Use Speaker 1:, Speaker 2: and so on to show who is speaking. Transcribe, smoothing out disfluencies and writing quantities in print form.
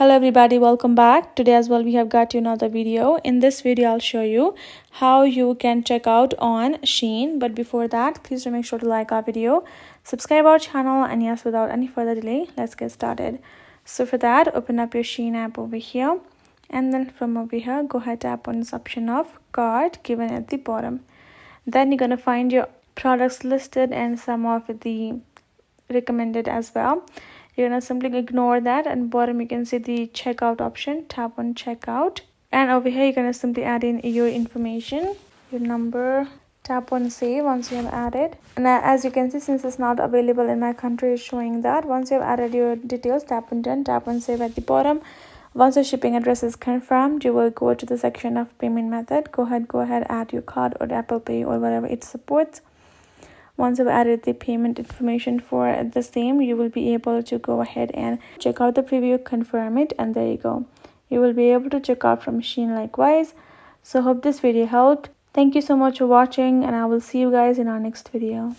Speaker 1: Hello everybody, welcome back. Today as well we have got you another video. In this video I'll show you how you can check out on Shein. But before that, please do make sure to like our video, subscribe our channel, and yes, without any further delay, let's get started. So for that, open up your Shein app over here, and then from over here go ahead, tap on this option of cart given at the bottom. Then you're gonna find your products listed and some of the recommended as well. You're gonna simply ignore that, and bottom you can see the checkout option. Tap on checkout, and over here you're gonna simply add in your information, your number. Tap on save once you have added, and as you can see, since it's not available in my country, it's showing that once you have added your details, tap on done. Tap on save at the bottom. Once your shipping address is confirmed, you will go to the section of payment method. Go ahead, add your card or Apple Pay or whatever it supports. Once you've added the payment information for the same, you will be able to go ahead and check out the preview, confirm it, and there you go. You will be able to check out from Shein likewise. So hope this video helped. Thank you so much for watching, and I will see you guys in our next video.